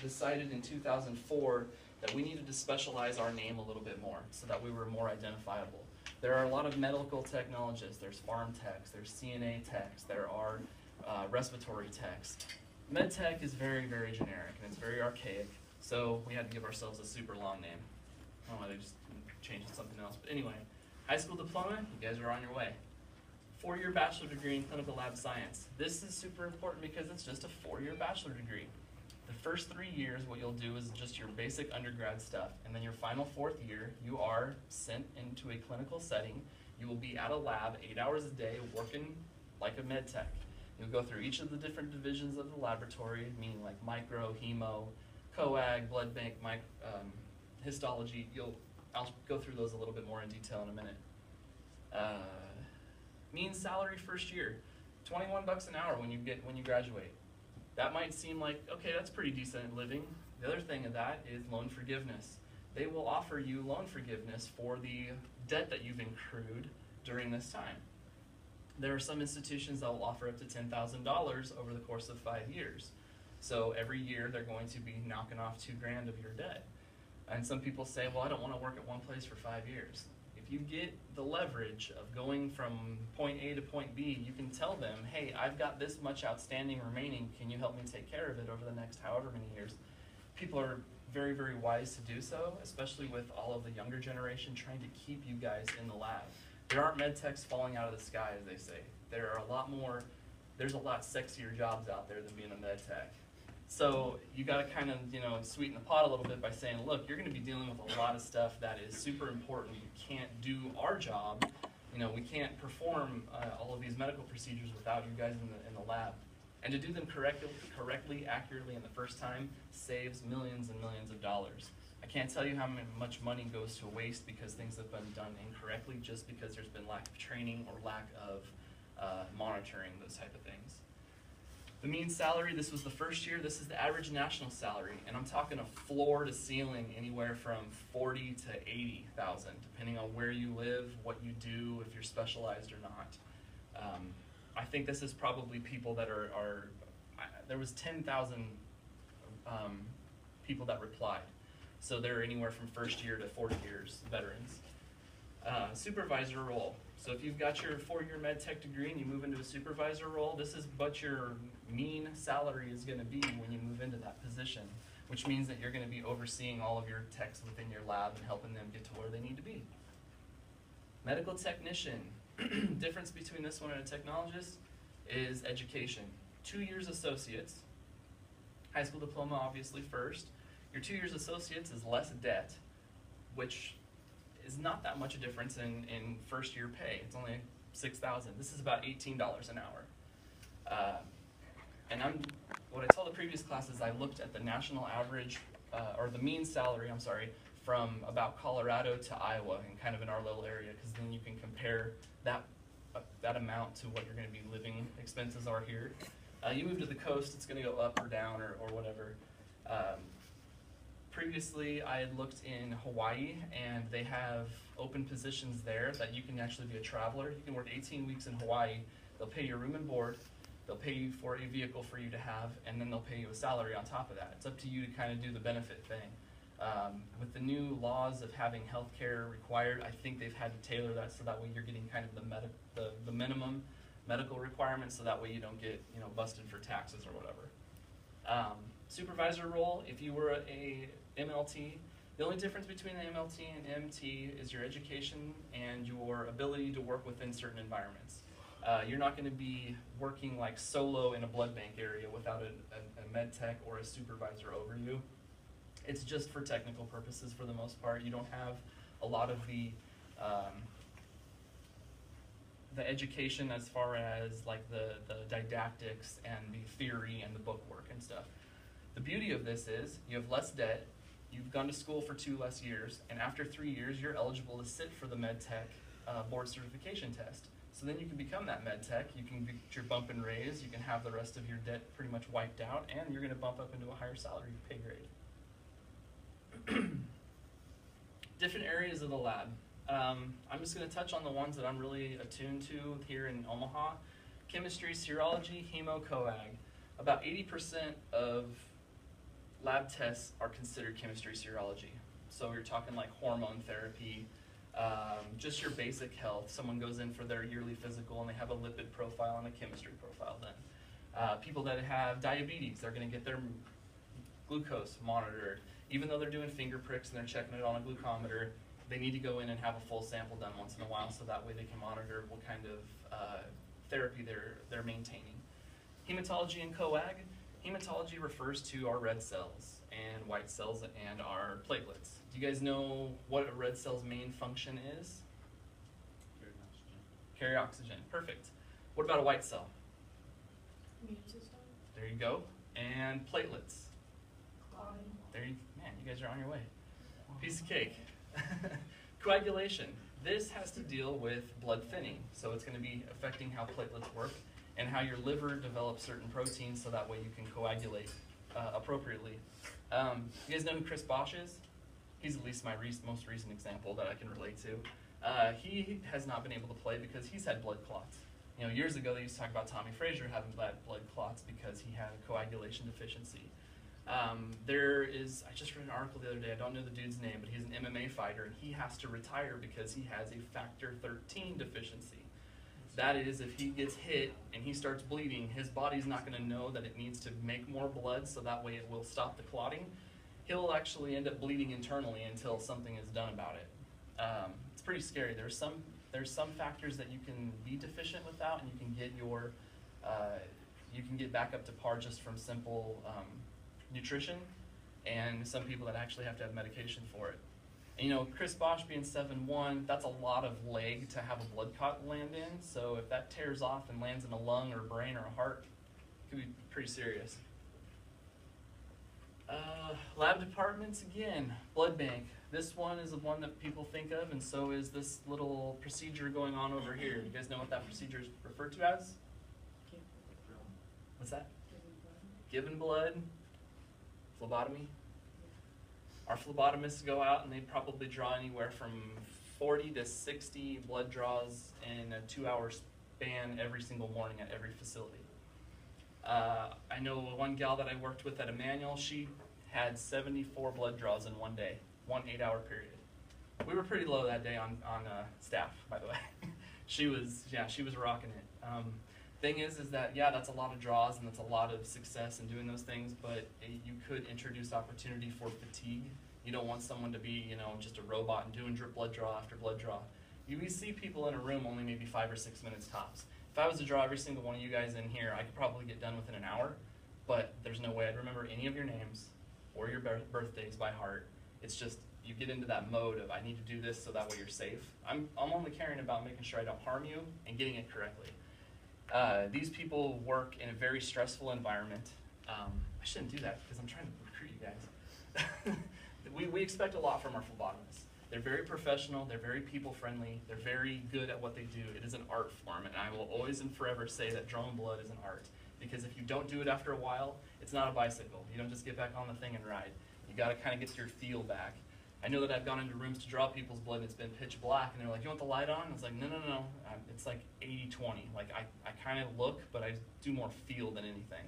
decided in 2004 that we needed to specialize our name a little bit more so that we were more identifiable. There are a lot of medical technologists, there's farm techs, there's CNA techs, there are respiratory techs. Med tech is very, very generic and it's very archaic, so we had to give ourselves a super long name. I don't know why they just changed it to something else, but anyway, high school diploma, you guys are on your way. 4-year bachelor degree in clinical lab science. This is super important because it's just a 4-year bachelor degree. The first 3 years, what you'll do is just your basic undergrad stuff, and then your final 4th year, you are sent into a clinical setting. You will be at a lab 8 hours a day working like a med tech. You'll go through each of the different divisions of the laboratory, meaning like micro, hemo, coag, blood bank, histology. I'll go through those a little bit more in detail in a minute. Mean salary first year, $21 an hour when you graduate. That might seem like, okay, that's pretty decent living. The other thing of that is loan forgiveness. They will offer you loan forgiveness for the debt that you've accrued during this time. There are some institutions that will offer up to $10,000 over the course of 5 years. So every year they're going to be knocking off $2,000 of your debt. And some people say, well, I don't want to work at one place for 5 years. If you get the leverage of going from point A to point B, you can tell them, hey, I've got this much outstanding remaining, can you help me take care of it over the next however many years? People are very, very wise to do so, especially with all of the younger generation trying to keep you guys in the lab. There aren't med techs falling out of the sky, as they say. There's a lot sexier jobs out there than being a med tech. So you got to kind of, sweeten the pot a little bit by saying, look, you're going to be dealing with a lot of stuff that is super important. You can't do our job. We can't perform all of these medical procedures without you guys in the lab. And to do them correctly, accurately, and the first time saves millions and millions of dollars. I can't tell you how much money goes to waste because things have been done incorrectly just because there's been lack of training or lack of monitoring, those type of things. The mean salary, this was the first year, this is the average national salary, and I'm talking a floor to ceiling anywhere from 40 to 80,000, depending on where you live, what you do, if you're specialized or not. I think this is probably people that there was 10,000 people that replied, so they're anywhere from first year to 40 years, veterans. Supervisor role. So if you've got your 4-year med tech degree and you move into a supervisor role, this is what your mean salary is going to be when you move into that position, which means that you're going to be overseeing all of your techs within your lab and helping them get to where they need to be. Medical technician. Difference between this one and a technologist is education. 2 years associates. High school diploma obviously first. Your 2 years associates is less debt, which is not that much a difference in first year pay. It's only $6,000. This is about $18 an hour. And what I told the previous class is I looked at the national average, or the mean salary, I'm sorry, from about Colorado to Iowa and kind of in our little area, because then you can compare that amount to what you're going to be living expenses are here. You move to the coast, it's going to go up or down or whatever. Previously, I had looked in Hawaii, and they have open positions there that you can actually be a traveler. You can work 18 weeks in Hawaii. They'll pay your room and board. They'll pay you for a vehicle for you to have, and then they'll pay you a salary on top of that. It's up to you to kind of do the benefit thing. With the new laws of having health care required, I think they've had to tailor that so that way you're getting kind of the minimum medical requirements, so that way you don't get busted for taxes or whatever. Supervisor role, if you were a MLT, the only difference between the MLT and MT is your education and your ability to work within certain environments. You're not going to be working like solo in a blood bank area without a med tech or a supervisor over you. It's just for technical purposes for the most part. You don't have a lot of the education as far as like the didactics and the theory and the book work and stuff. The beauty of this is you have less debt, you've gone to school for 2 less years, and after 3 years you're eligible to sit for the med tech board certification test. So then you can become that med tech, you can get your bump and raise, you can have the rest of your debt pretty much wiped out, and you're going to bump up into a higher salary pay grade. Different areas of the lab. I'm just going to touch on the ones that I'm really attuned to here in Omaha. Chemistry, serology, hemo, coag. About 80% of lab tests are considered chemistry serology. So you're talking like hormone therapy, just your basic health. Someone goes in for their yearly physical and they have a lipid profile and a chemistry profile then. People that have diabetes, they're going to get their glucose monitored. Even though they're doing finger pricks and they're checking it on a glucometer, they need to go in and have a full sample done once in a while so that way they can monitor what kind of therapy they're maintaining. Hematology and coag. Hematology refers to our red cells and white cells and our platelets. Do you guys know what a red cell's main function is? Carry oxygen. Perfect. What about a white cell? Immune system. There you go. And platelets. Clotting. Man, you guys are on your way. Piece of cake. Coagulation. This has to deal with blood thinning. So it's going to be affecting how platelets work and how your liver develops certain proteins so that way you can coagulate appropriately. You guys know who Chris Bosch is? He's at least my most recent example that I can relate to. He has not been able to play because he's had blood clots. You know, years ago they used to talk about Tommy Frazier having blood clots because he had a coagulation deficiency. I just read an article the other day, I don't know the dude's name, but he's an MMA fighter and he has to retire because he has a factor 13 deficiency. That is, if he gets hit and he starts bleeding, his body's not going to know that it needs to make more blood so that way it will stop the clotting. He'll actually end up bleeding internally until something is done about it. It's pretty scary. There's some factors that you can be deficient without, and you can get back up to par just from simple nutrition, and some people that actually have to have medication for it. And, you know, Chris Bosch being 7'1", that's a lot of leg to have a blood clot land in. So if that tears off and lands in a lung or a brain or a heart, it could be pretty serious. Lab departments, again, blood bank. This one is the one that people think of, and so is this little procedure going on over here. You guys know what that procedure is referred to as? What's that? Giving blood. Phlebotomy. Our phlebotomists go out and they probably draw anywhere from 40 to 60 blood draws in a 2-hour span every single morning at every facility. I know one gal that I worked with at Emmanuel, she had 74 blood draws in one day, 1 8-hour period. We were pretty low that day on staff, by the way. she was rocking it. Thing is that, yeah, that's a lot of draws and that's a lot of success in doing those things, but you could introduce opportunity for fatigue. You don't want someone to be, you know, just a robot and doing drip blood draw after blood draw. We see people in a room only maybe 5 or 6 minutes tops. If I was to draw every single one of you guys in here, I could probably get done within an hour, but there's no way I'd remember any of your names or your birthdays by heart. It's just, you get into that mode of, I need to do this so that way you're safe. I'm only caring about making sure I don't harm you and getting it correctly. These people work in a very stressful environment. I shouldn't do that because I'm trying to recruit you guys. We expect a lot from our phlebotomists. They're very professional, they're very people-friendly, they're very good at what they do. It is an art form, and I will always and forever say that drawing blood is an art. Because if you don't do it after a while, it's not a bicycle. You don't just get back on the thing and ride. You got to kind of get your feel back. I know that I've gone into rooms to draw people's blood and it's been pitch black, and they're like, you want the light on? I was like, no. It's like 80-20. Like, I kind of look, but I do more feel than anything.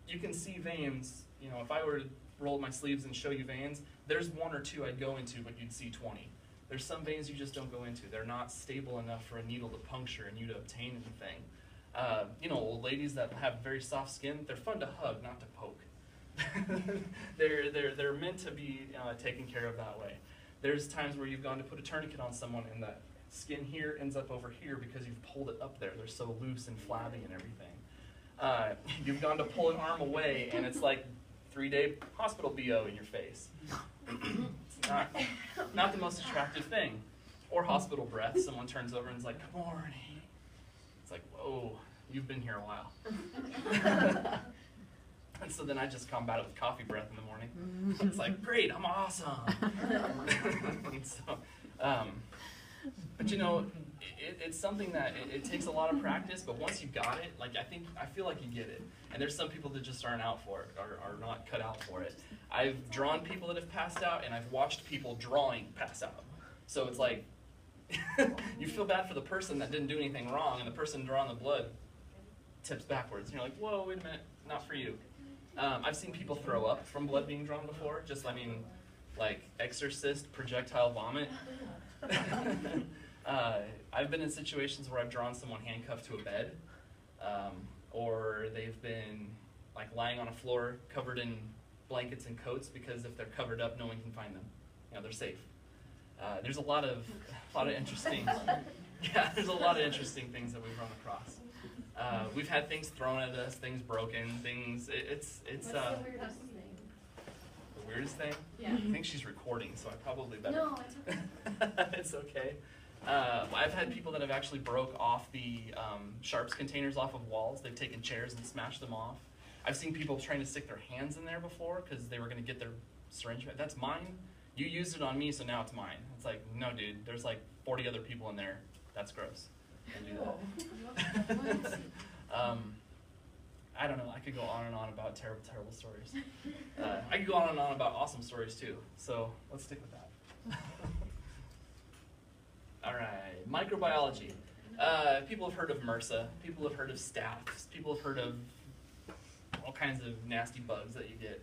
You can see veins. You know, if I were to roll up my sleeves and show you veins, there's 1 or 2 I'd go into, but you'd see 20. There's some veins you just don't go into. They're not stable enough for a needle to puncture and you to obtain anything. You know, old ladies that have very soft skin, they're fun to hug, not to poke. they're meant to be taken care of that way. There's times where you've gone to put a tourniquet on someone and the skin here ends up over here because you've pulled it up there. They're so loose and flabby and everything. You've gone to pull an arm away and it's like 3-day hospital BO in your face. It's not the most attractive thing. Or hospital breath. Someone turns over and is like, good morning. It's like, whoa, you've been here a while. And so then I just combat it with coffee breath in the morning. It's like, great, I'm awesome. But you know, it's something that it takes a lot of practice, but once you got it, like I feel like you get it. And there's some people that just aren't out for it, or are not cut out for it. I've drawn people that have passed out, and I've watched people drawing pass out. So it's like, you feel bad for the person that didn't do anything wrong, and the person drawing the blood tips backwards. And you're like, whoa, wait a minute, not for you. I've seen people throw up from blood being drawn before. Just, I mean, like exorcist projectile vomit. I've been in situations where I've drawn someone handcuffed to a bed, or they've been like lying on a floor covered in blankets and coats, because if they're covered up, no one can find them. You know, they're safe. There's a lot of interesting, yeah, there's a lot of interesting things that we've run across. We've had things thrown at us, things broken, things. It's What's the weirdest thing? the weirdest thing. Yeah. I think she's recording, so I probably better. No, it's okay. It's okay. I've had people that have actually broke off the sharps containers off of walls. They've taken chairs and smashed them off. I've seen people trying to stick their hands in there before because they were going to get their syringe. That's mine. You used it on me, so now it's mine. It's like, no, dude. There's like 40 other people in there. That's gross. Don't do that. I don't know. I could go on and on about terrible, terrible stories. I could go on and on about awesome stories too. So let's stick with that. All right, microbiology. People have heard of MRSA. People have heard of staph. People have heard of all kinds of nasty bugs that you get.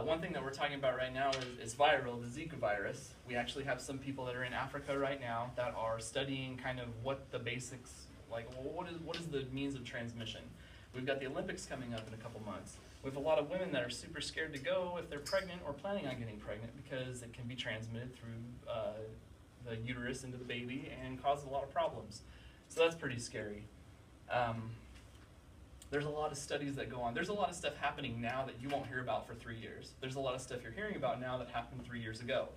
One thing that we're talking about right now is viral, the Zika virus. We actually have some people that are in Africa right now that are studying kind of what the basics, like what is the means of transmission. We've got the Olympics coming up in a couple months. We have a lot of women that are super scared to go if they're pregnant or planning on getting pregnant because it can be transmitted through the uterus into the baby and cause a lot of problems. So that's pretty scary. There's a lot of studies that go on. There's a lot of stuff happening now that you won't hear about for 3 years. There's a lot of stuff you're hearing about now that happened 3 years ago.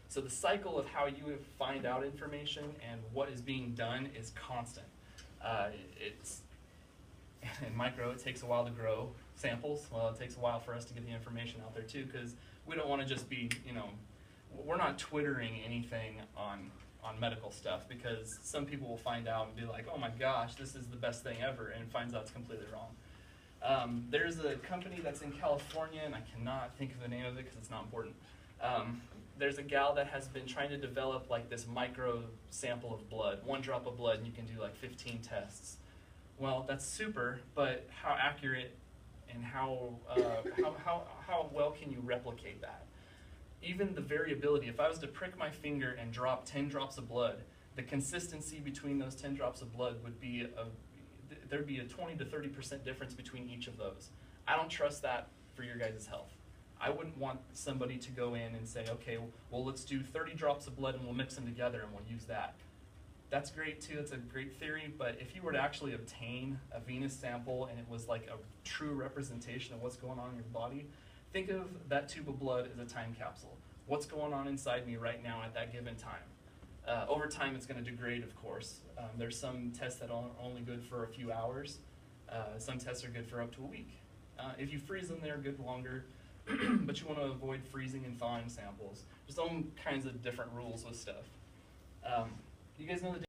So the cycle of how you find out information and what is being done is constant. In micro, it takes a while to grow samples. Well, it takes a while for us to get the information out there too, because we don't want to just be, we're not twittering anything on medical stuff, because some people will find out and be like, oh my gosh, this is the best thing ever, and finds out it's completely wrong. There's a company that's in California, and I cannot think of the name of it because it's not important. There's a gal that has been trying to develop like this micro sample of blood, 1 drop of blood, and you can do like 15 tests. Well, that's super, but how accurate and how well can you replicate that? Even the variability, if I was to prick my finger and drop 10 drops of blood, the consistency between those 10 drops of blood would be, there'd be a 20 to 30% difference between each of those. I don't trust that for your guys' health. I wouldn't want somebody to go in and say, okay, well, let's do 30 drops of blood and we'll mix them together and we'll use that. That's great too, it's a great theory, but if you were to actually obtain a venous sample and it was like a true representation of what's going on in your body, think of that tube of blood as a time capsule. What's going on inside me right now at that given time? Over time, it's going to degrade, of course. There's some tests that are only good for a few hours. Some tests are good for up to a week. If you freeze them, they're good longer, but you want to avoid freezing and thawing samples. There's all kinds of different rules with stuff. You guys know the